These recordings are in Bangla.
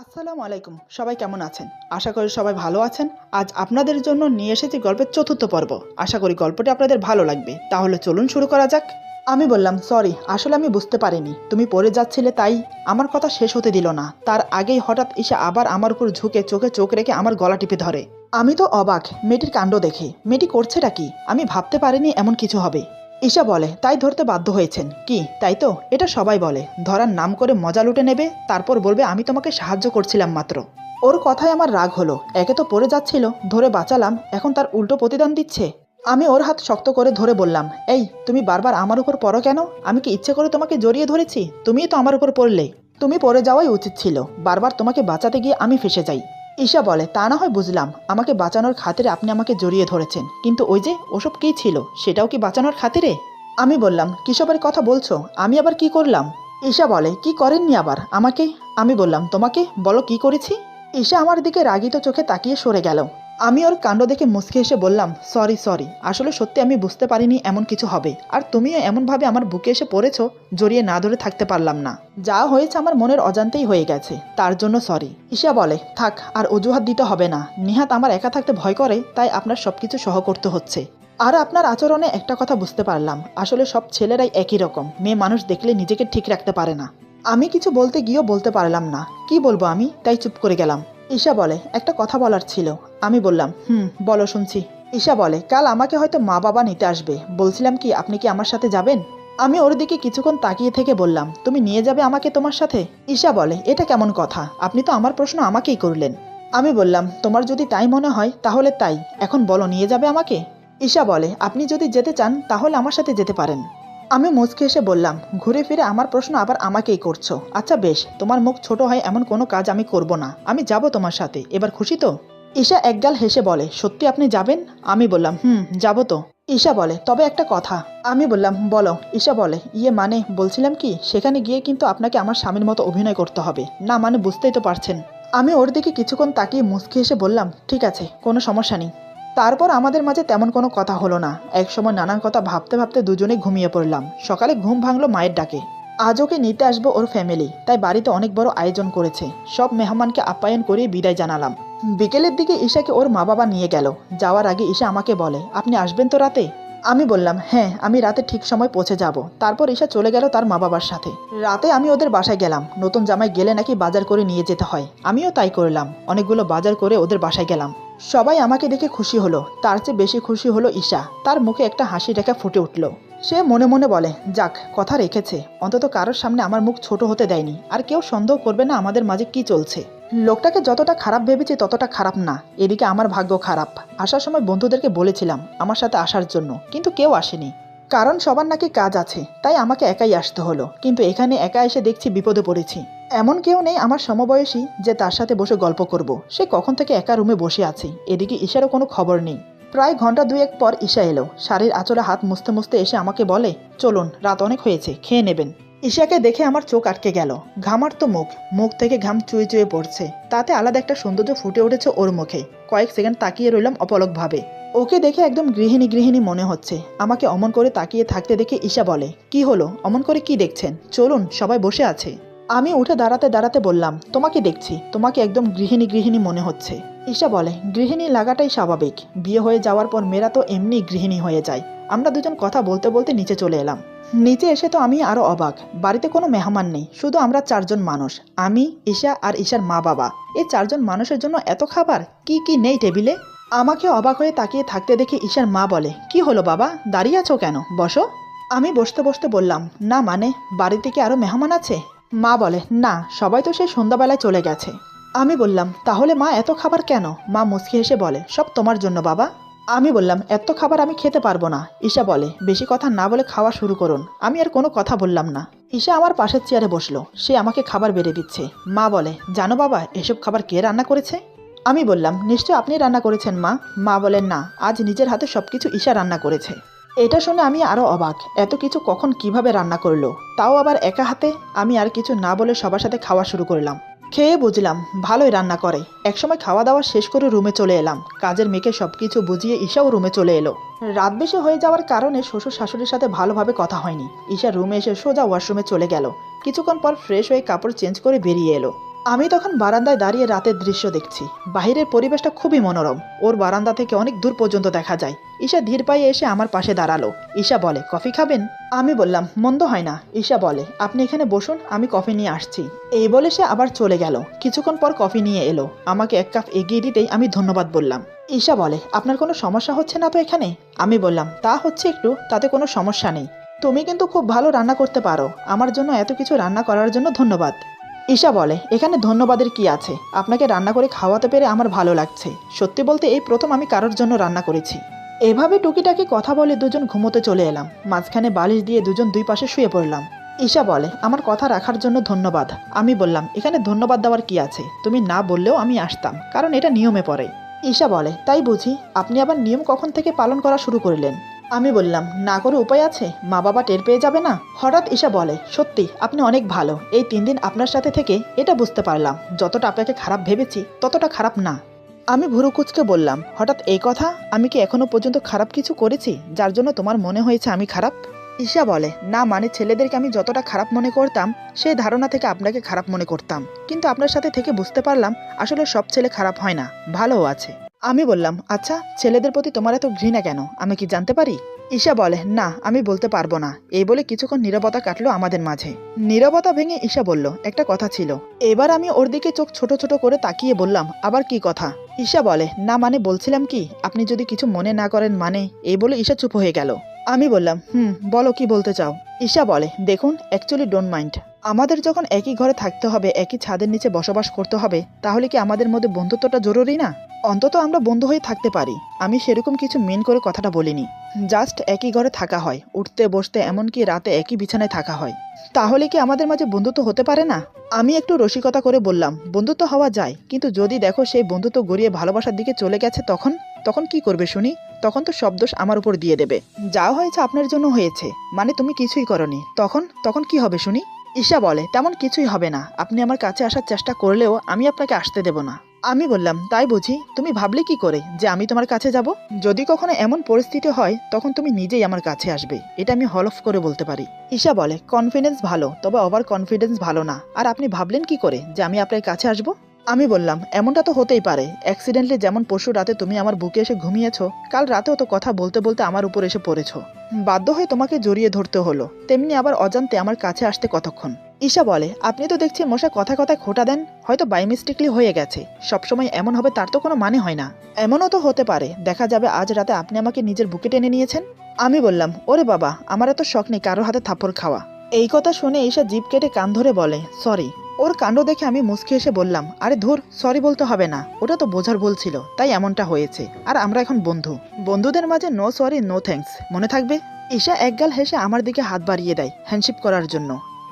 আসসালামু আলাইকুম। সবাই কেমন আছেন? আশা করি সবাই ভালো আছেন। আজ আপনাদের জন্য নিয়ে এসেছি গল্পের চতুর্থ পর্ব। আশা করি গল্পটি আপনাদের ভালো লাগবে। তাহলে চলুন শুরু করা যাক। আমি বললাম, সরি, আসলে আমি বুঝতে পারিনি তুমি পড়ে যাচ্ছিলে, তাই আমার কথা শেষ হতে দিল না। তার আগেই হঠাৎ ঈশা আবার আমার উপর ঝুঁকে চোখে চোখ রেখে আমার গলা টিপে ধরে। আমি তো অবাক মেয়েটির কাণ্ড দেখে। মেয়েটি করছেটা কি? আমি ভাবতে পারিনি এমন কিছু হবে। ঈশা বলে, তাই ধরতে বাধ্য হয়েছেন কি? তাই তো, এটা সবাই বলে। ধরার নাম করে মজা লুটে নেবে, তারপর বলবে আমি তোমাকে সাহায্য করছিলাম মাত্র। ওর কথায় আমার রাগ হলো। একে তো পড়ে যাচ্ছিল, ধরে বাঁচালাম, এখন তার উল্টো প্রতিদান দিচ্ছে। আমি ওর হাত শক্ত করে ধরে বললাম, এই তুমি বারবার আমার উপর পড়ো কেন? আমি কি ইচ্ছে করে তোমাকে জড়িয়ে ধরেছি? তুমিই তো আমার উপর পড়লে। তুমি পড়ে যাওয়াই উচিত ছিল। বারবার তোমাকে বাঁচাতে গিয়ে আমি ফেসে যাই। ঈশা বলে, তা না হয় বুঝলাম, আমাকে বাঁচানোর খাতিরে আপনি আমাকে জড়িয়ে ধরেছেন, কিন্তু ওই যে ওসব কী ছিল, সেটাও কি বাঁচানোর খাতিরে? আমি বললাম, কিসবের কথা বলছো? আমি আবার কি করলাম? ঈশা বলে, কি করেননি আবার আমাকে? আমি বললাম, তোমাকে বলো কি করেছি? ঈশা আমার দিকে রাগিত চোখে তাকিয়ে সরে গেল। আমি ওর কাণ্ড দেখে মুচকে এসে বললাম, সরি সরি, আসলে সত্যি আমি বুঝতে পারিনি এমন কিছু হবে, আর তুমিও এমনভাবে আমার বুকে এসে পড়েছো, জড়িয়ে না ধরে থাকতে পারলাম না। যা হয়েছে আমার মনের অজান্তেই হয়ে গেছে, তার জন্য সরি। ঈশা বলে, থাক আর অজুহাত দিতে হবে না। নিহাত আমার একা থাকতে ভয় করে, তাই আপনার সবকিছু সহ করতে হচ্ছে। আর আপনার আচরণে একটা কথা বুঝতে পারলাম, আসলে সব ছেলেরাই একই রকম, মেয়ে মানুষ দেখলে নিজেকে ঠিক রাখতে পারে না। আমি কিছু বলতে গিয়েও বলতে পারলাম না, কি বলবো আমি, তাই চুপ করে গেলাম। ঈশা বলে, একটা কথা বলার ছিল। আমি বললাম, বলো, শুনছি। ঈশা বলে, কাল আমাকে হয়তো মা বাবা নিতে আসবে, বলছিলাম কি আপনি কি আমার সাথে যাবেন? আমি ওর দিকে কিছুক্ষণ তাকিয়ে থেকে বললাম, তুমি নিয়ে যাবে আমাকে তোমার সাথে? ঈশা বলে, এটা কেমন কথা? আপনি তো আমার প্রশ্ন আমাকেই করলেন। আমি বললাম, তোমার যদি তাই মনে হয় তাহলে তাই, এখন বলো, নিয়ে যাবে আমাকে? ঈশা বলে, আপনি যদি যেতে চান তাহলে আমার সাথে যেতে পারেন। আমি মুচকে এসে বললাম, ঘুরে ফিরে আমার প্রশ্ন আবার আমাকেই করছো। আচ্ছা বেশ, তোমার মুখ ছোট হয় এমন কোনো কাজ আমি করব না, আমি যাব তোমার সাথে, এবার খুশি তো? ঈশা একগাল হেসে বলে, সত্যি আপনি যাবেন? আমি বললাম, যাব তো। ঈশা বলে, তবে একটা কথা। আমি বললাম, বলো। ঈশা বলে, ইয়ে মানে বলছিলাম কি, সেখানে গিয়ে কিন্তু আপনাকে আমার স্বামীর মতো অভিনয় করতে হবে না, মানে বুঝতেই তো পারছেন। আমি ওর দিকে কিছুক্ষণ তাকিয়ে মুচকে এসে বললাম, ঠিক আছে, কোনো সমস্যা নেই। তারপর আমাদের মাঝে তেমন কোনো কথা হলো না। একসময় নানান কথা ভাবতে ভাবতে দুজনেই ঘুমিয়ে পড়লাম। সকালে ঘুম ভাঙলো মায়ের ডাকে। আজ ওকে নিতে আসবো ওর ফ্যামিলি, তাই বাড়িতে অনেক বড় আয়োজন করেছে। সব মেহমানকে আপ্যায়ন করে বিদায় জানালাম। বিকেলের দিকে ঈশাকে ওর মা বাবা নিয়ে গেল। যাওয়ার আগে ঈশা আমাকে বলে, আপনি আসবেন তো রাতে? আমি বললাম, হ্যাঁ, আমি রাতে ঠিক সময় পৌঁছে যাব। তারপর ঈশা চলে গেল তার মা বাবার সাথে। রাতে আমি ওদের বাসায় গেলাম। নতুন জামাই গেলে নাকি বাজার করে নিয়ে যেতে হয়, আমিও তাই করলাম। অনেকগুলো বাজার করে ওদের বাসায় গেলাম। সবাই আমাকে দেখে খুশি হলো, তার চেয়ে বেশি খুশি হলো ঈশা। তার মুখে একটা হাসি রেখা ফুটে উঠল। সে মনে মনে বলে, যাক, কথা রেখেছে, অন্তত কারোর সামনে আমার মুখ ছোট হতে দেয়নি, আর কেউ সন্দেহ করবে না আমাদের মাঝে কি চলছে। লোকটাকে যতটা খারাপ ভেবেছি ততটা খারাপ না। এদিকে আমার ভাগ্য খারাপ। আসার সময় বন্ধুদেরকে বলেছিলাম আমার সাথে আসার জন্য, কিন্তু কেউ আসেনি। কারণ সবার নাকি কাজ আছে, তাই আমাকে একাই আসতে হলো। কিন্তু এখানে একা এসে দেখছি বিপদে পড়েছি। এমন কেউ নেই আমার সমবয়সী যে তার সাথে বসে গল্প করব। সে কখন থেকে একা রুমে বসে আছে, এদিকে ঈশারও কোনো খবর নেই। প্রায় ঘন্টা দুয়েক পর ঈশা এলো। শাড়ির আঁচলে হাত মুছতে মুছতে এসে আমাকে বলে, চলুন, রাত অনেক হয়েছে, খেয়ে নেবেন। ঈশাকে দেখে আমার চোখ আটকে গেল। ঘামার্ত মুখ, মুখ থেকে ঘাম চুয়ে চুয়ে পড়ছে, তাতে আলাদা একটা সৌন্দর্য ফুটে উঠেছে ওর মুখে। কয়েক সেকেন্ড তাকিয়ে রইলাম অপলকভাবে। ওকে দেখে একদম গৃহিণী গৃহিণী মনে হচ্ছে। আমাকে অমন করে তাকিয়ে থাকতে দেখে ঈশা বলে, কি হলো, অমন করে কি দেখছেন? চলুন, সবাই বসে আছে। আমি উঠে দাঁড়াতে দাঁড়াতে বললাম, তোমাকে দেখছি, তোমাকে একদম গৃহিণী গৃহিণী মনে হচ্ছে। ঈশা বলে, গৃহিণী লাগাটাই স্বাভাবিক। বিয়ে হয়ে যাওয়ার পর মেয়েরা তো এমনি গৃহিণী হয়ে যায়। আমরা দুজন কথা বলতে বলতে নিচে চলে এলাম। নিচে এসে তো আমি আরো অবাক। বাড়িতে কোনো মেহমান নেই, শুধু আমরা চারজন মানুষ। আমি, ঈশা আর ঈশার মা বাবা। এই চারজন মানুষের জন্য এত খাবার, কি কি নেই টেবিলে? আমাকে অবাক হয়ে তাকিয়ে থাকতে দেখে ঈশার মা বলে, কি হলো বাবা, দাঁড়িয়ে আছো কেন, বসো। আমি বসতে বসতে বললাম, না মানে, বাড়িতে কি আরো মেহমান আছে? মা বলে, না, সবাই তো সেই সন্ধ্যাবেলায় চলে গেছে। আমি বললাম, তাহলে মা এত খাবার কেন? মা মুচকি হেসে বলে, সব তোমার জন্য বাবা। আমি বললাম, এত খাবার আমি খেতে পারবো না। ঈশা বলে, বেশি কথা না বলে খাওয়া শুরু করুন। আমি আর কোনো কথা বললাম না। ঈশা আমার পাশের চেয়ারে বসলো। সে আমাকে খাবার বেড়ে দিচ্ছে। মা বলে, জানো বাবা, এসব খাবার কে রান্না করেছে? আমি বললাম, নিশ্চয় আপনি রান্না করেছেন মা। মা বলেন, না, আজ নিজের হাতে সবকিছু ঈশা রান্না করেছে। এটা শুনে আমি আরো অবাক, এত কিছু কখন কিভাবে রান্না করলো, তাও আবার একা হাতে। আমি আর কিছু না বলে সবার সাথে খাওয়া শুরু করলাম। খেয়ে বুঝলাম ভালোই রান্না করে। একসময় খাওয়া দাওয়া শেষ করে রুমে চলে এলাম। কাজের মেয়েকে সবকিছু বুঝিয়ে ঈশাও রুমে চলে এলো। রাত বেশি হয়ে যাওয়ার কারণে শ্বশুর শাশুড়ির সাথে ভালোভাবে কথা হয়নি। ঈশা রুমে এসে সোজা ওয়াশরুমে চলে গেল। কিছুক্ষণ পর ফ্রেশ হয়ে কাপড় চেঞ্জ করে বেরিয়ে এলো। আমি তখন বারান্দায় দাঁড়িয়ে রাতের দৃশ্য দেখছি। বাহিরের পরিবেশটা খুবই মনোরম। ওর বারান্দা থেকে অনেক দূর পর্যন্ত দেখা যায়। ঈশা ধীর পায়ে এসে আমার পাশে দাঁড়ালো। ঈশা বলে, কফি খাবেন? আমি বললাম, মন্দ হয় না। ঈশা বলে, আপনি এখানে বসুন, আমি কফি নিয়ে আসছি। এই বলে সে আবার চলে গেল। কিছুক্ষণ পর কফি নিয়ে এলো। আমাকে এক কাপ এগিয়ে দিতেই আমি ধন্যবাদ বললাম। ঈশা বলে, আপনার কোনো সমস্যা হচ্ছে না তো এখানে? আমি বললাম, তা হচ্ছে একটু, তাতে কোনো সমস্যা নেই। তুমি কিন্তু খুব ভালো রান্না করতে পারো। আমার জন্য এত কিছু রান্না করার জন্য ধন্যবাদ। ঈশা বলে, এখানে ধন্যবাদের কি আছে? আপনাকে রান্না করে খাওয়াতে পেরে আমার ভালো লাগছে। সত্যি বলতে এই প্রথম আমি কারোর জন্য রান্না করেছি। এভাবে টুকিটাকি কথা বলে দুজন ঘুমোতে চলে এলাম। মাঝখানে বালিশ দিয়ে দুজন দুই পাশে শুয়ে পড়লাম। ঈশা বলে, আমার কথা রাখার জন্য ধন্যবাদ। আমি বললাম, এখানে ধন্যবাদ দেওয়ার কি আছে? তুমি না বললেও আমি আসতাম, কারণ এটা নিয়মে পড়ে। ঈশা বলে, তাই বুঝি? আপনি আবার নিয়ম কখন থেকে পালন করা শুরু করলেন? আমি বললাম, না করে উপায় আছে? মা বাবা টের পেয়ে যাবে না? হঠাৎ ঈশা বলে, সত্যি আপনি অনেক ভালো। এই 3 দিন আপনার সাথে থেকে এটা বুঝতে পারলাম, যতটা আপনাকে খারাপ ভেবেছি ততটা খারাপ না। আমি ভুরু কুঁচকে বললাম, হঠাৎ এই কথা? আমি কি এখনো পর্যন্ত খারাপ কিছু করেছি যার জন্য তোমার মনে হয়েছে আমি খারাপ? ঈশা বলে, না মানে ছেলেদেরকে আমি যতটা খারাপ মনে করতাম সেই ধারণা থেকে আপনাকে খারাপ মনে করতাম, কিন্তু আপনার সাথে থেকে বুঝতে পারলাম আসলে সব ছেলে খারাপ হয় না, ভালোও আছে। আমি বললাম, আচ্ছা ছেলেদের প্রতি তোমার এত ঘৃণা কেন, আমি কি জানতে পারি? ঈশা বলে, না আমি বলতে পারবো না। এই বলে কিছুক্ষণ নীরবতা কাটলো আমাদের মাঝে। নীরবতা ভেঙে ঈশা বলল, একটা কথা ছিল। এবার আমি ওর দিকে চোখ ছোট ছোট করে তাকিয়ে বললাম, আবার কি কথা? ঈশা বলে, না মানে বলছিলাম কি, আপনি যদি কিছু মনে না করেন মানে। এই বলে ঈশা চুপ হয়ে গেল। আমি বললাম, বলো কি বলতে চাও? ঈশা বলে, দেখুন অ্যাকচুয়ালি ডোন্ট মাইন্ড। আমাদের যখন একই ঘরে থাকতে হবে, একই ছাদের নিচে বসবাস করতে হবে, তাহলে কি আমাদের মধ্যে বন্ধুত্বটা জরুরি না? অন্তত আমরা বন্ধু হয়ে থাকতে পারি। আমি সেরকম কিছু মেন করে কথাটা বলিনি। জাস্ট একই ঘরে থাকা হয়, উঠতে বসতে এমনকি রাতে একই বিছানায় থাকা হয়। তাহলে কি আমাদের মাঝে বন্ধুত্ব হতে পারে না? আমি একটু রসিকতা করে বললাম, বন্ধুত্ব হওয়া যায়, কিন্তু যদি দেখো সেই বন্ধুত্ব গড়িয়ে ভালোবাসার দিকে চলে গেছে তখন? তখন কি করবে শুনি? তখন তো সব দোষ আমার উপর দিয়ে দেবে। যা হয়েছে আপনার জন্য হয়েছে, মানে তুমি কিছুই করনি। তখন তখন কি হবে শুনি? ঈশা বলে, তেমন কিছুই হবে না। আপনি আমার কাছে আসার চেষ্টা করলেও আমি আপনাকে আসতে দেব না। আমি বললাম, তাই বুঝি? তুমি ভাবলে কি করে যে আমি তোমার কাছে যাব? যদি কখনো এমন পরিস্থিতি হয় তখন তুমি নিজেই আমার কাছে আসবে, এটা আমি হলফ করে বলতে পারি। ঈশা বলে, কনফিডেন্স ভালো, তবে ওভার কনফিডেন্স ভালো না। আর আপনি ভাবলেন কি করে যে আমি আপনার কাছে আসব? আমি বললাম, এমনটা তো হতেই পারে। অ্যাক্সিডেন্টলি যেমন পরশু রাতে তুমি আমার বুকে এসে ঘুমিয়েছ, কাল রাতেও তো কথা বলতে বলতে আমার উপর এসে পড়েছ। বাধ্য হয়ে তোমাকে জড়িয়ে ধরতে হলো, তেমনি আবার অজান্তে আমার কাছে আসতে কতক্ষণ। ঈশা বলে, আপনি তো দেখছি মশা কথায় কথায় খোঁটা দেন। হয়তো বাই মিস্টেকলি হয়ে গেছে। সবসময় এমন হবে তার তো কোনো মানে হয় না। এমনও তো হতে পারে, দেখা যাবে আজ রাতে আপনি আমাকে নিজের বুকে টেনে নিয়েছেন। আমি বললাম, ওরে বাবা, আমার এত শখ নেই কারোর হাতে থাপ্পড় খাওয়া। এই কথা শুনে ঈশা জিভ কেটে কান ধরে বলে, সরি। ওর কাণ্ড দেখে আমি মুচকি এসে বললাম, আরে ধুর, সরি বলতে হবে না, ওটা তো বোঝার ভুল ছিল, তাই এমনটা হয়েছে। আর আমরা এখন বন্ধু। বন্ধুদের মাঝে নো সরি নো থ্যাঙ্কস, মনে থাকবে? ঈশা একগাল হেসে আমার দিকে হাত বাড়িয়ে দেয় হ্যান্ডশিপ করার জন্য।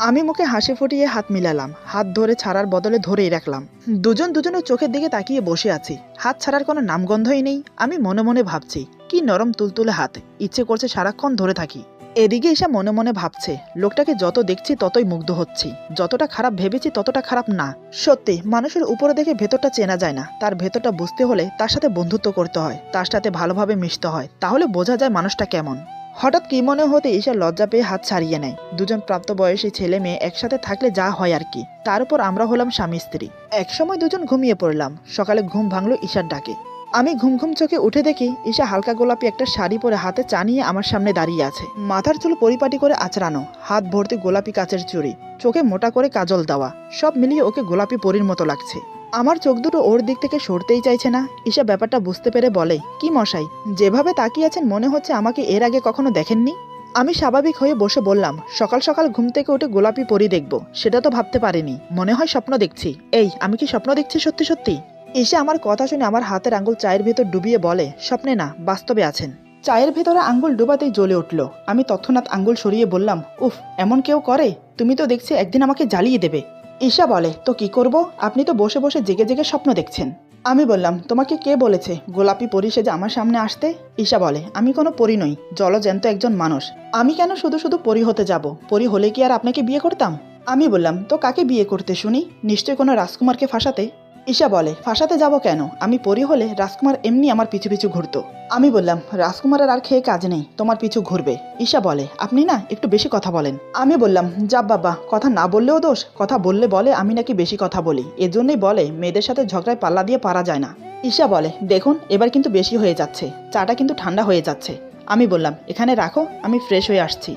আমি মুখে হাসি ফুটিয়ে হাত মিলালাম। হাত ধরে ছাড়ার বদলে ধরেই রাখলাম। দুজন দুজনের চোখের দিকে তাকিয়ে বসে আছি। হাত ছাড়ার কোনো নামগন্ধই নেই। আমি মনে মনে ভাবছি, কি নরম তুলতুলে হাত, ইচ্ছে করছে সারাক্ষণ ধরে থাকি। এদিকে এসে মনে মনে ভাবছে, লোকটাকে যত দেখছি ততই মুগ্ধ হচ্ছি। যতটা খারাপ ভেবেছি ততটা খারাপ না। সত্যি মানুষের উপরে দেখে ভেতরটা চেনা যায় না। তার ভেতরটা বুঝতে হলে তার সাথে বন্ধুত্ব করতে হয়, তার সাথে ভালোভাবে মিশতে হয়, তাহলে বোঝা যায় মানুষটা কেমন। হঠাৎ কি মনে হতে ঈশা লজ্জা পেয়ে হাত ছাড়িয়ে নেয়। দুজন প্রাপ্তবয়সী ছেলে মেয়ে একসাথে থাকলে যা হয় আর কি। তার উপর আমরা হলাম স্বামী স্ত্রী। একসময় দুজন ঘুমিয়ে পড়লাম। সকালে ঘুম ভাঙলো ঈশার ডাকে। আমি ঘুম ঘুম চোখে উঠে দেখি ঈশা হালকা গোলাপি একটা শাড়ি পরে হাতে চা নিয়ে আমার সামনে দাঁড়িয়ে আছে। মাথার চুল পরিপাটি করে আঁচড়ানো, হাত ভর্তি গোলাপি কাচের চুড়ি, চোখে মোটা করে কাজল দেওয়া, সব মিলিয়ে ওকে গোলাপি পরীর মতো লাগছে। আমার চোখ দুটো ওর দিক থেকে সরতেই চাইছে না। ঈশা ব্যাপারটা বুঝতে পেরে বলে, কি মশাই, যেভাবে তাকিয়ে আছেন মনে হচ্ছে আমাকে এর আগে কখনো দেখেননি। আমি স্বাভাবিক হয়ে বসে বললাম, সকাল সকাল ঘুম থেকে উঠে গোলাপি পরী দেখব সেটা তো ভাবতে পারিনি। মনে হয় স্বপ্ন দেখছি। এই, আমি কি স্বপ্ন দেখছি সত্যি সত্যি? ঈশা আমার কথা শুনে আমার হাতের আঙ্গুল চায়ের ভেতর ডুবিয়ে বলে, স্বপ্নে না, বাস্তবে আছেন। চায়ের ভেতরে আঙ্গুল ডুবাতেই জ্বলে উঠল। আমি তৎক্ষণাৎ আঙ্গুল সরিয়ে বললাম, উফ, এমন কেউ করে? তুমি তো দেখছি একদিন আমাকে জ্বালিয়ে দেবে। ঈশা বলে, তো কি করব? আপনি তো বসে বসে জেগে জেগে স্বপ্ন দেখছেন। আমি বললাম, তোমাকে কে বলেছে গোলাপি পরী সেজে আমার সামনে আসতে? ঈশা বলে, আমি কোনো পরী নই, জলজ্যান্ত একজন মানুষ। আমি কেন শুধু শুধু পরী হতে যাব? পরী হলে কি আর আপনাকে বিয়ে করতাম? আমি বললাম, তো কাকে বিয়ে করতে শুনি? নিশ্চয় কোনো রাজকুমারকে ফাঁসাতে। ঈশা বলে, ফাঁসাতে যাব কেন? আমি পরি হলে রাজকুমার এমনি আমার পিছু পিছু ঘুরতো। আমি বললাম, রাজকুমারের আর খেয়ে কাজ নেই, তোমার পিছু ঘুরবে। ঈশা বলে, আপনি না একটু বেশি কথা বলেন। আমি বললাম, যা বাবা, কথা না বললেও দোষ, কথা বললে বলে আমি নাকি বেশি কথা বলি, এজন্যই বলে মেয়েদের সাথে ঝগড়ায় পাল্লা দিয়ে পারা যায় না। ঈশা বলে, দেখুন এবার কিন্তু বেশি হয়ে যাচ্ছে, চাটা কিন্তু ঠান্ডা হয়ে যাচ্ছে। আমি বললাম, এখানে রাখো, আমি ফ্রেশ হয়ে আসছি।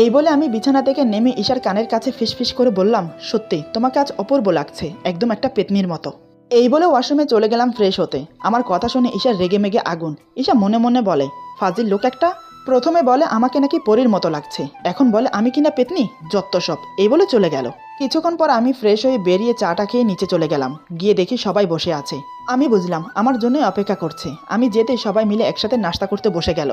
এই বলে আমি বিছানা থেকে নেমে ঈশার কানের কাছে ফিসফিস করে বললাম, সত্যি তোমাকে আজ অপূর্ব লাগছে, একদম একটা পেতনির মতো। এই বলে ওয়াশরুমে চলে গেলাম ফ্রেশ হতে। আমার কথা শুনে ঈশার রেগে মেগে আগুন। ঈশা মনে মনে বলে, ফাজিল লোক একটা। প্রথমে বলে আমাকে নাকি পরীর মতো লাগছে, এখন বলে আমি কিনা পেতনি, যত্ত সব। এই বলে চলে গেল। কিছুক্ষণ পর আমি ফ্রেশ হয়ে বেরিয়ে চাটা খেয়ে নিচে চলে গেলাম। গিয়ে দেখি সবাই বসে আছে। আমি বুঝলাম আমার জন্যই অপেক্ষা করছে। আমি যেতে সবাই মিলে একসাথে নাস্তা করতে বসে গেল।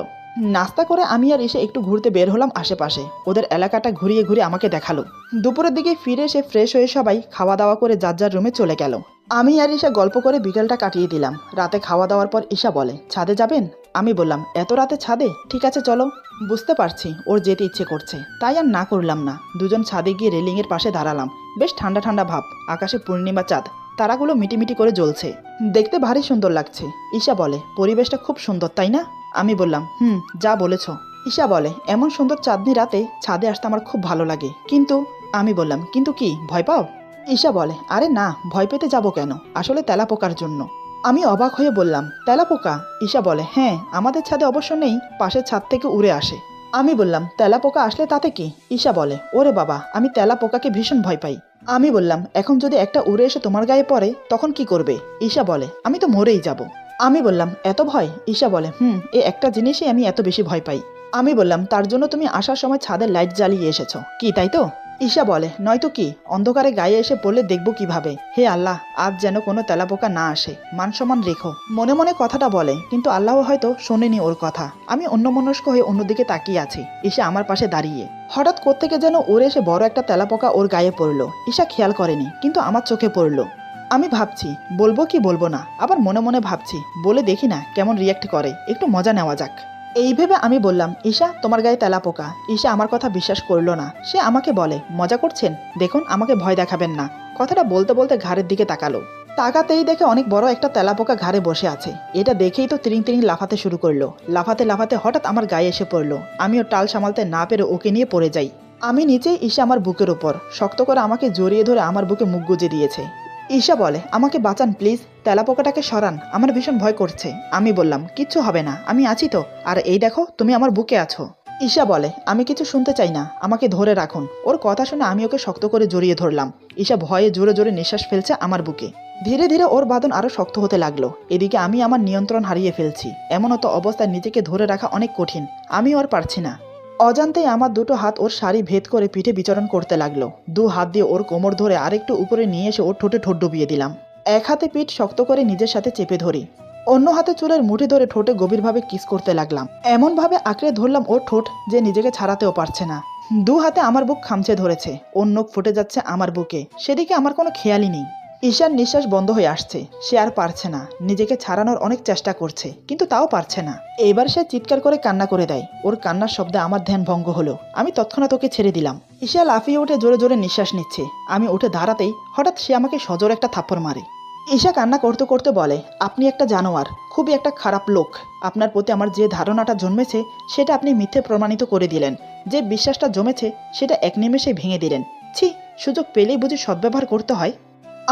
নাস্তা করে আমি আর এসে একটু ঘুরতে বের হলাম আশেপাশে। ওদের এলাকাটা ঘুরিয়ে ঘুরিয়ে আমাকে দেখালো। দুপুরের দিকে ফিরে এসে ফ্রেশ হয়ে সবাই খাওয়া দাওয়া করে যার যার রুমে চলে গেল। আমি আর ঈশা গল্প করে বিকেলটা কাটিয়ে দিলাম। রাতে খাওয়া দাওয়ার পর ঈশা বলে, ছাদে যাবেন? আমি বললাম, এত রাতে ছাদে? ঠিক আছে চলো। বুঝতে পারছি ওর যেতে ইচ্ছে করছে, তাই আর না করলাম না। দুজন ছাদে গিয়ে রেলিংয়ের পাশে দাঁড়ালাম। বেশ ঠান্ডা ঠান্ডা ভাব, আকাশে পূর্ণিমা চাঁদ, তারাগুলো মিটিমিটি করে জ্বলছে। দেখতে ভারী সুন্দর লাগছে। ঈশা বলে, পরিবেশটা খুব সুন্দর তাই না? আমি বললাম, যা বলেছ। ঈশা বলে, এমন সুন্দর চাঁদনি রাতে ছাদে আসতে আমার খুব ভালো লাগে, কিন্তু। আমি বললাম, কিন্তু কি, ভয় পাও? ঈশা বলে, আরে না, ভয় পেতে যাব কেন, আসলে তেলাপোকার জন্য। আমি অবাক হয়ে বললাম, তেলাপোকা? ঈশা বলে, হ্যাঁ, আমাদের ছাদে অবশ্য নেই, পাশের ছাদ থেকে উড়ে আসে। আমি বললাম, তেলাপোকা আসলে তাতে কি? ঈশা বলে, ওরে বাবা, আমি তেলাপোকাকে ভীষণ ভয় পাই। আমি বললাম, এখন যদি একটা উড়ে এসে তোমার গায়ে পড়ে তখন কি করবে? ঈশা বলে, আমি তো মরেই যাব। আমি বললাম, এত ভয়? ঈশা বলে, এই একটা জিনিসই আমি এত বেশি ভয় পাই। আমি বললাম, তার জন্য তুমি আসার সময় ছাদের লাইট জ্বালিয়ে এসেছো কি, তাই তো? ঈশা বলে, নয়তো কি, অন্ধকারে গায়ে এসে পড়লে দেখবো কিভাবে? হে আল্লাহ, আজ যেন কোনো তেলাপোকা না আসে, মান সম্মান রেখো। মনে মনে কথাটা বলে, কিন্তু আল্লাহ হয়তো শোনেনি ওর কথা। আমি অন্যমনস্ক হয়ে অন্যদিকে তাকিয়ে আছি। ঈশা আমার পাশে দাঁড়িয়ে। হঠাৎ কোত্থেকে যেন উড়ে এসে বড় একটা তেলাপোকা ওর গায়ে পড়লো। ঈশা খেয়াল করেনি, কিন্তু আমার চোখে পড়লো। আমি ভাবছি বলবো কি বলবো না, আবার মনে মনে ভাবছি বলে দেখি না কেমন রিয়াক্ট করে, একটু মজা নেওয়া যাক। এই ভেবে আমি বললাম, ঈশা তোমার গায়ে তেলাপোকা। ঈশা আমার কথা বিশ্বাস করলো না। সে আমাকে বলে, মজা করছেন, দেখুন আমাকে ভয় দেখাবেন না। কথাটা বলতে বলতে ঘাড়ের দিকে তাকালো। তাকাতেই দেখে অনেক বড় একটা তেলাপোকা ঘাড়ে বসে আছে। এটা দেখেই তো তিরিং তিরিং লাফাতে শুরু করলো। লাফাতে লাফাতে হঠাৎ আমার গায়ে এসে পড়লো। আমিও টাল সামালতে না পেরে ওকে নিয়ে পড়ে যাই। আমি নিচেই, ঈশা আমার বুকের উপর শক্ত করে আমাকে জড়িয়ে ধরে আমার বুকে মুখ গুজে দিয়েছে। ঈশা বলে, আমাকে বাঁচান প্লিজ, তেলাপোকাটাকে সরান, আমার ভীষণ ভয় করছে। আমি বললাম, কিচ্ছু হবে না, আমি আছি তো, আর এই দেখো তুমি আমার বুকে আছো। ঈশা বলে, আমি কিছু শুনতে চাই না, আমাকে ধরে রাখুন। ওর কথা শুনে আমি ওকে শক্ত করে জড়িয়ে ধরলাম। ঈশা ভয়ে জোরে জোরে নিঃশ্বাস ফেলছে আমার বুকে। ধীরে ধীরে ওর বাঁধন আরো শক্ত হতে লাগলো। এদিকে আমি আমার নিয়ন্ত্রণ হারিয়ে ফেলছি। এমনত অবস্থায় নিজেকে ধরে রাখা অনেক কঠিন। আমি ওর পারছি না। অজান্তেই আমার দুটো হাত ওর শাড়ি ভেদ করে পিঠে বিচরণ করতে লাগলো। দু হাত দিয়ে ওর কোমর ধরে আরেকটু উপরে নিয়ে এসে ওর ঠোঁটে ঠোঁট ডুবিয়ে দিলাম। এক হাতে পিঠ শক্ত করে নিজের সাথে চেপে ধরি, অন্য হাতে চুলের মুঠি ধরে ঠোঁটে গভীরভাবে কিস করতে লাগলাম। এমনভাবে আঁকড়ে ধরলাম ওর ঠোঁট যে নিজেকে ছাড়াতেও পারছে না। দু হাতে আমার বুক খামচে ধরেছে। ওর নখ ফুটে যাচ্ছে আমার বুকে, সেদিকে আমার কোনো খেয়ালই নেই। ঈশার নিঃশ্বাস বন্ধ হয়ে আসছে। সে আর পারছে না, নিজেকে ছাড়ানোর অনেক চেষ্টা করছে, কিন্তু তাও পারছে না। এবার সে চিৎকার করে কান্না করে দেয়। ওর কান্নার শব্দে আমার ধ্যান ভঙ্গ হলো। আমি তৎক্ষণাৎ ওকে ছেড়ে দিলাম। ঈশা লাফিয়ে উঠে জোরে জোরে নিঃশ্বাস নিচ্ছে। আমি উঠে দাঁড়াতেই হঠাৎ সে আমাকে সজোরে একটা থাপ্পড় মারে। ঈশা কান্না করতে করতে বলে, আপনি একটা জানোয়ার, খুবই একটা খারাপ লোক। আপনার প্রতি আমার যে ধারণাটা জন্মেছে সেটা আপনি মিথ্যে প্রমাণিত করে দিলেন। যে বিশ্বাসটা জমেছে সেটা এক নিমেষে ভেঙে দিলেন। ছি, সুযোগ পেলেই বুঝি সদ্ব্যবহার করতে হয়।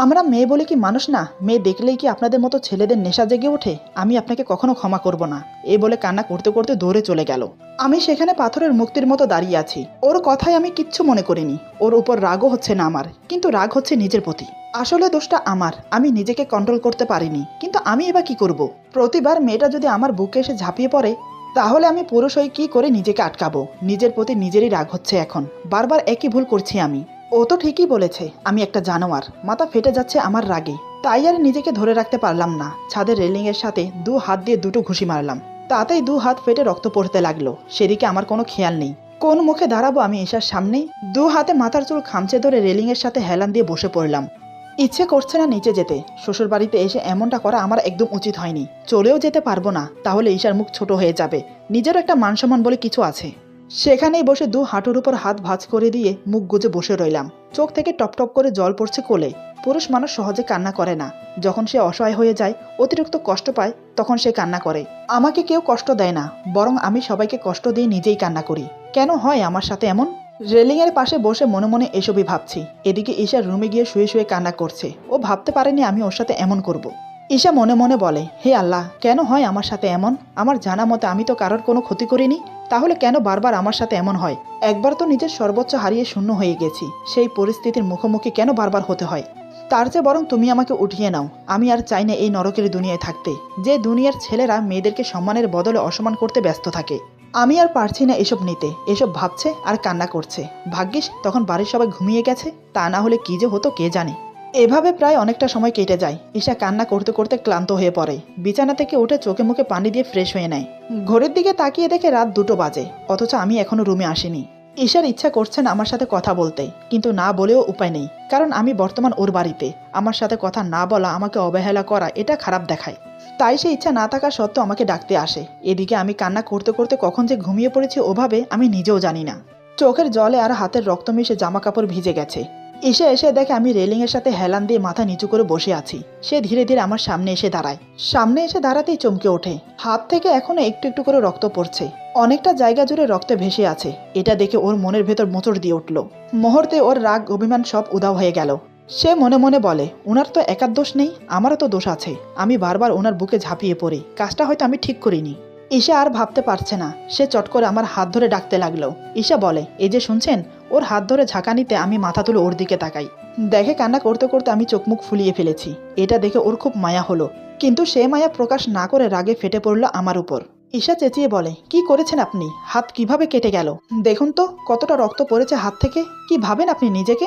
আমরা মেয়ে বলে কি মানুষ না? মেয়ে দেখলেই কি আপনাদের মতো ছেলেদের নেশা জেগে ওঠে? আমি আপনাকে কখনো ক্ষমা করব না। এই বলে কান্না করতে করতে দৌড়ে চলে গেল। আমি সেখানে পাথরের মুক্তির মতো দাঁড়িয়ে আছি। ওর কথায় আমি কিচ্ছু মনে করিনি। ওর উপর রাগও হচ্ছে না আমার, কিন্তু রাগ হচ্ছে নিজের প্রতি। আসলে দোষটা আমার, আমি নিজেকে কন্ট্রোল করতে পারিনি। কিন্তু আমি এবার কি করব? প্রতিবার মেয়েটা যদি আমার বুকে এসে ঝাঁপিয়ে পড়ে, তাহলে আমি পুরুষ হয়ে কি করে নিজেকে আটকাবো? নিজের প্রতি নিজেরই রাগ হচ্ছে এখন। বারবার একই ভুল করছি আমি। ও তো ঠিকই বলেছে, আমি একটা জানোয়ার। মাথা ফেটে যাচ্ছে আমার রাগে। তাই আর নিজেকে ধরে রাখতে পারলাম না। ছাদের রেলিংয়ের সাথে দু হাত দিয়ে দুটো ঘুষি মারলাম। তাতেই দু হাত ফেটে রক্ত পড়তে লাগলো। সেদিকে আমার কোনো খেয়াল নেই। কোন মুখে দাঁড়াবো আমি ঈশার সামনেই? দু হাতে মাথার চুল খামচে ধরে রেলিংয়ের সাথে হেলান দিয়ে বসে পড়লাম। ইচ্ছে করছে না নিচে যেতে। শ্বশুর বাড়িতে এসে এমনটা করা আমার একদম উচিত হয়নি। চলেও যেতে পারবো না, তাহলে ঈশার মুখ ছোট হয়ে যাবে। নিজেরও একটা মান সম্মান বলে কিছু আছে। সেখানেই বসে দু হাঁটুর উপর হাত ভাঁজ করে দিয়ে মুখ গুজে বসে রইলাম। চোখ থেকে টপ টপ করে জল পড়ছে কোলে। পুরুষ মানুষ সহজে কান্না করে না। যখন সে অসহায় হয়ে যায়, অতিরিক্ত কষ্ট পায়, তখন সে কান্না করে। আমাকে কেউ কষ্ট দেয় না, বরং আমি সবাইকে কষ্ট দিয়ে নিজেই কান্না করি। কেন হয় আমার সাথে এমন? রেলিংয়ের পাশে বসে মনে মনে এসবই ভাবছি। এদিকে ঈশার রুমে গিয়ে শুয়ে শুয়ে কান্না করছে। ও ভাবতে পারেনি আমি ওর সাথে এমন করব। ঈশা মনে মনে বলে, হে আল্লাহ, কেন হয় আমার সাথে এমন? আমার জানা মতে আমি তো কারোর কোনো ক্ষতি করিনি, তাহলে কেন বারবার আমার সাথে এমন হয়? একবার তো নিজের সর্বোচ্চ হারিয়ে শূন্য হয়ে গেছি, সেই পরিস্থিতির মুখোমুখি কেন বারবার হতে হয়? তার চেয়ে বরং তুমি আমাকে উঠিয়ে নাও। আমি আর চাই না এই নরকের দুনিয়ায় থাকতে, যে দুনিয়ার ছেলেরা মেয়েদেরকে সম্মানের বদলে অসম্মান করতে ব্যস্ত থাকে। আমি আর পারছি না এসব নিতে। এসব ভাবছে আর কান্না করছে। ভাগ্যিস তখন বাড়ির সবাই ঘুমিয়ে গেছে, তা না হলে কি যে হতো কে জানে। এভাবে প্রায় অনেকটা সময় কেটে যায়। ঈশা কান্না করতে করতে ক্লান্ত হয়ে পড়ে। বিছানা থেকে উঠে চোখে মুখে পানি দিয়ে ফ্রেশ হয়ে নেয়। ঘড়ির দিকে তাকিয়ে দেখে রাত 2টো বাজে, অথচ আমি এখনো রুমে আসিনি। ঈশার ইচ্ছা করছেন আমার সাথে কথা বলতে, কিন্তু না বলেও উপায় নেই, কারণ আমি বর্তমান ওর বাড়িতে। আমার সাথে কথা না বলা, আমাকে অবহেলা করা, এটা খারাপ দেখায়। তাই সে ইচ্ছা না থাকা সত্ত্বেও আমাকে ডাকতে আসে। এদিকে আমি কান্না করতে করতে কখন যে ঘুমিয়ে পড়েছি ওভাবে আমি নিজেও জানি না। চোখের জলে আর হাতের রক্ত মিশে জামা কাপড় ভিজে গেছে। ঈশা এসে দেখে আমি রেলিংয়ের সাথে হেলান দিয়ে মাথা নিচু করে বসে আছি। সে ধীরে ধীরে আমার সামনে এসে দাঁড়ায়। সামনে এসে দাঁড়াতেই চমকে ওঠে। হাত থেকে এখনো একটু একটু করে রক্ত পড়ছে। অনেকটা জায়গা জুড়ে রক্তে ভেসে আছে। এটা দেখে ওর মনের ভেতর মোচড় দিয়ে উঠল। মুহূর্তে ওর রাগ অভিমান সব উধাও হয়ে গেল। সে মনে মনে বলে, ওনার তো একার দোষ নেই, আমারও তো দোষ আছে। আমি বারবার ওনার বুকে ঝাঁপিয়ে পড়ি, কাজটা হয়তো আমি ঠিক করিনি। ঈশা আর ভাবতে পারছে না। সে চট করে আমার হাত ধরে ডাকতে লাগলো। ঈশা বলে, এই যে শুনছেন? ওর হাত ধরে ঝাঁকানিতে আমি মাথা তুলে ওর দিকে তাকাই। দেখে কান্না করতে করতে আমি চোখ মুখ ফুলিয়ে ফেলেছি। এটা দেখে ওর খুব মায়া হলো, কিন্তু সে মায়া প্রকাশ না করে রাগে ফেটে পড়ল আমার উপর। ঈশা চেঁচিয়ে বলে, কি করেছেন আপনি? হাত কিভাবে কেটে গেল? দেখুন তো কতটা রক্ত পড়েছে হাত থেকে। কি ভাবেন আপনি নিজেকে?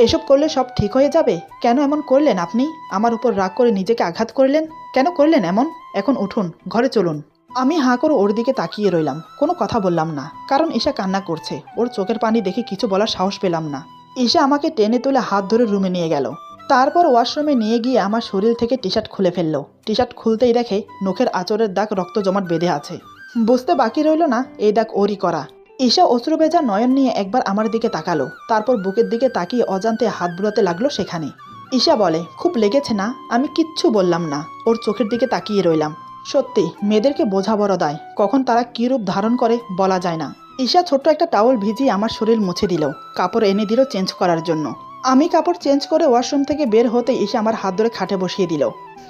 এসব করলে সব ঠিক হয়ে যাবে? কেন এমন করলেন আপনি? আমার উপর রাগ করে নিজেকে আঘাত করলেন? কেন করলেন এমন? এখন উঠুন, ঘরে চলুন। আমি হাঁ করে ওর দিকে তাকিয়ে রইলাম, কোনো কথা বললাম না, কারণ ঈশা কান্না করছে। ওর চোখের পানি দেখে কিছু বলার সাহস পেলাম না। ঈশা আমাকে টেনে তুলে হাত ধরে রুমে নিয়ে গেল। তারপর ওয়াশরুমে নিয়ে গিয়ে আমার শরীর থেকে টি শার্ট খুলে ফেললো। টি শার্ট খুলতেই দেখে নখের আঁচড়ের দাগ রক্ত জমাট বেঁধে আছে। বুঝতে বাকি রইল না এই দাগ ওরই করা। ঈশা অশ্রু ভেজা নয়ন নিয়ে একবার আমার দিকে তাকালো, তারপর বুকের দিকে তাকিয়ে অজান্তে হাত বুলাতে লাগলো সেখানে। ঈশা বলে, খুব লেগেছে না? আমি কিচ্ছু বললাম না, ওর চোখের দিকে তাকিয়ে রইলাম। সত্যি মেয়েদেরকে বোঝা বড় দায়, কখন তারা কী রূপ ধারণ করে বলা যায় না। ঈশা ছোট্ট একটা টাওয়াল ভিজিয়ে আমার শরীর মুছে দিল, কাপড় এনে দিল চেঞ্জ করার জন্য। আমি কাপড় চেঞ্জ করে ওয়াশরুম থেকে বের হতে ঈশা আমার হাত ধরে খাটে বসিয়ে দিল।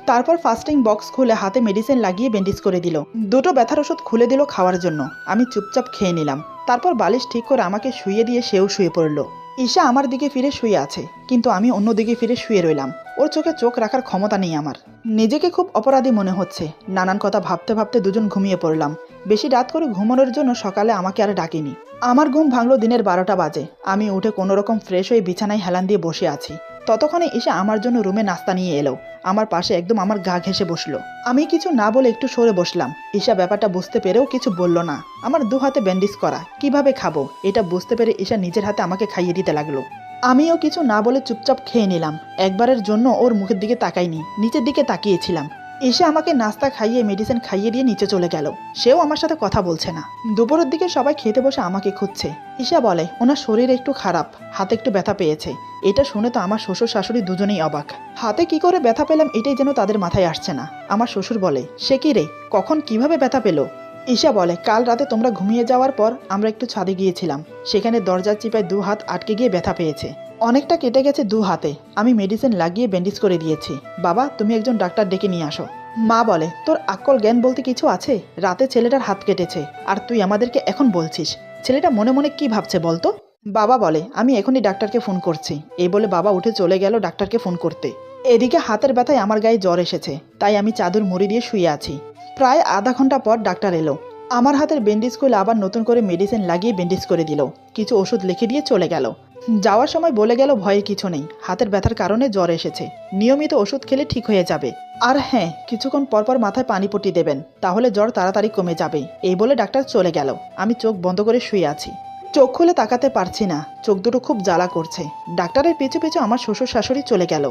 তারপর ফাস্টিং বক্স খুলে হাতে মেডিসিন লাগিয়ে ব্যান্ডেজ করে দিল। 2টো ব্যথার ওষুধ খুলে দিল খাওয়ার জন্য। আমি চুপচাপ খেয়ে নিলাম। তারপর বালিশ ঠিক করে আমাকে শুইয়ে দিয়ে সেও শুয়ে পড়ল। ঈশা আমার দিকে ফিরে শুয়ে আছে, কিন্তু আমি অন্য দিকে ফিরে শুয়ে রইলাম। ওর চোখে চোখ রাখার ক্ষমতা নেই আমার। নিজেকে খুব অপরাধী মনে হচ্ছে। নানান কথা ভাবতে ভাবতে দুজন ঘুমিয়ে পড়লাম। বেশি রাত করে ঘুমানোর জন্য সকালে আমাকে আর ডাকিনি। আমার ঘুম ভাঙলো দিনের 12টা বাজে। আমি উঠে কোনোরকম ফ্রেশ হয়ে বিছানায় হেলান দিয়ে বসে আছি। ততক্ষণে ঈশা আমার জন্য রুমে নাস্তা নিয়ে এলো। আমার পাশে একদম আমার গা ঘেঁষে বসলো। আমি কিছু না বলে একটু সরে বসলাম। ঈশা ব্যাপারটা বুঝতে পেরেও কিছু বলল না। আমার 2 হাতে ব্যান্ডেজ করা, কিভাবে খাবো এটা বুঝতে পেরে ঈশা নিজের হাতে আমাকে খাইয়ে দিতে লাগলো। আমিও কিছু না বলে চুপচাপ খেয়ে নিলাম। একবারের জন্য ওর মুখের দিকে তাকাইনি, নিচের দিকে তাকিয়েছিলাম। এসে আমাকে নাস্তা খাইয়ে মেডিসিন খাইয়ে দিয়ে নিচে চলে গেল। সেও আমার সাথে কথা বলছে না। দুপুরের দিকে সবাই খেতে বসে আমাকে খুঁজছে। ঈশা বলে, ওনার শরীর একটু খারাপ, হাতে একটু ব্যথা পেয়েছে। এটা শুনে তো আমার শ্বশুর শাশুড়ি দুজনেই অবাক। হাতে কি করে ব্যথা পেলাম এটাই যেন তাদের মাথায় আসছে না। আমার শ্বশুর বলে, সে কি রে, কখন কিভাবে ব্যথা পেল? ঈশা বলে, কাল রাতে তোমরা ঘুমিয়ে যাওয়ার পর আমরা একটু ছাদে গিয়েছিলাম। সেখানে দরজার চিপায় 2 হাত আটকে গিয়ে ব্যথা পেয়েছে। অনেকটা কেটে গেছে 2 হাতে। আমি মেডিসিন লাগিয়ে ব্যান্ডেজ করে দিয়েছি। বাবা, তুমি একজন ডাক্তার ডেকে নিয়ে আসো। মা বলে, তোর আকল জ্ঞান বলতে কিছু আছে? রাতে ছেলেটার হাত কেটেছে, আর তুই আমাদেরকে এখন বলছিস? ছেলেটা মনে মনে কি ভাবছে বলতো? বাবা বলে, আমি এখনই ডাক্তারকে ফোন করছি। এই বলে বাবা উঠে চলে গেল ডাক্তারকে ফোন করতে। এদিকে হাতের ব্যথায় আমার গায়ে জ্বর এসেছে, তাই আমি চাদর মুড়ি দিয়ে শুয়ে আছি। প্রায় আধা ঘন্টা পর ডাক্তার এলো। আমার হাতের ব্যান্ডেজ খুলে আবার নতুন করে মেডিসিন লাগিয়ে ব্যান্ডেজ করে দিল। কিছু ওষুধ লিখে দিয়ে চলে গেল। যাওয়ার সময় বলে গেল, ভয়ের কিছু নেই, হাতের ব্যথার কারণে জ্বর এসেছে, নিয়মিত ওষুধ খেলে ঠিক হয়ে যাবে। আর হ্যাঁ, কিছুক্ষণ পরপর মাথায় পানি পটি দেবেন, তাহলে জ্বর তাড়াতাড়ি কমে যাবে। এই বলে ডাক্তার চলে গেল। আমি চোখ বন্ধ করে শুয়ে আছি। চোখ খুলে তাকাতে পারছি না, চোখ দুটো খুব জ্বালা করছে। ডাক্তারের পিছু পিছু আমার শ্বশুর শাশুড়ি চলে গেল।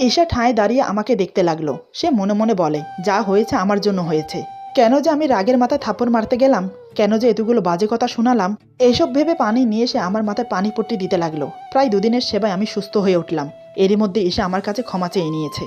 ঈশা ঠায় দাঁড়িয়ে আমাকে দেখতে লাগলো। সে মনে মনে বলে, যা হয়েছে আমার জন্য হয়েছে। কেন যে আমি রাগের মাথায় থাপ্পড় মারতে গেলাম, কেন যে এতগুলো বাজে কথা শোনালাম, এইসব ভেবে পানি নিয়ে এসে আমার মাথায় পানি পট্টি দিতে লাগলো। প্রায় 2 দিনের সেবায় আমি সুস্থ হয়ে উঠলাম। এরই মধ্যে এসে আমার কাছে ক্ষমা চেয়ে নিয়েছে।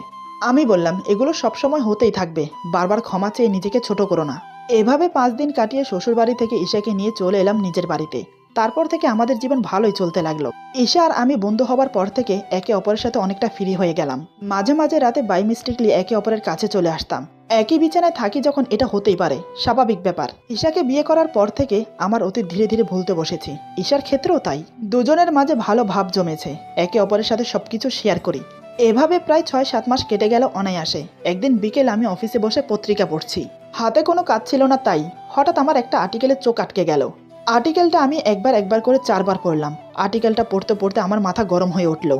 আমি বললাম, এগুলো সবসময় হতেই থাকবে, বারবার ক্ষমা চেয়ে নিজেকে ছোট করো না। এভাবে 5 দিন কাটিয়ে শ্বশুরবাড়ি থেকে ঈশাকে নিয়ে চলে এলাম নিজের বাড়িতে। তারপর থেকে আমাদের জীবন ভালোই চলতে লাগলো। ঈশা আর আমি বন্ধু হবার পর থেকে একে অপরের সাথে অনেকটা ফ্রি হয়ে গেলাম। মাঝে মাঝে রাতে বাই মিস্টেকলি একে অপরের কাছে চলে আসতাম। একই বিছানায় থাকি যখন, এটা হতেই পারে, স্বাভাবিক ব্যাপার। ঈশাকে বিয়ে করার পর থেকে আমার অতীত ধীরে ধীরে ভুলতে বসেছি। ঈশার ক্ষেত্রেও তাই। দুজনের মাঝে ভালো ভাব জমেছে, একে অপরের সাথে সবকিছু শেয়ার করি। এভাবে প্রায় 6-7 মাস কেটে গেল অনায়াসে। একদিন বিকেল আমি অফিসে বসে পত্রিকা পড়ছি। হাতে কোনো কাজ ছিল না, তাই হঠাৎ আমার একটা আর্টিকেলের চোখ আটকে গেল। আর্টিকেলটা আমি একবার করে 4 বার পড়লাম। আর্টিকেলটা পড়তে পড়তে আমার মাথা গরম হয়ে উঠল।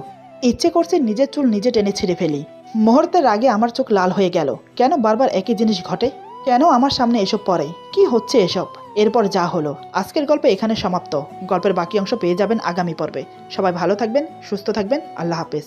ইচ্ছে করছে নিজের চুল নিজে টেনে ছিঁড়ে ফেলি। মুহূর্তের আগে আমার চোখ লাল হয়ে গেল। কেন বারবার একই জিনিস ঘটে? কেন আমার সামনে এসব পড়ে? কি হচ্ছে এসব? এরপর যা হলো। আজকের গল্প এখানে সমাপ্ত। গল্পের বাকি অংশ পেয়ে যাবেন আগামী পর্বে। সবাই ভালো থাকবেন, সুস্থ থাকবেন। আল্লাহ হাফেজ।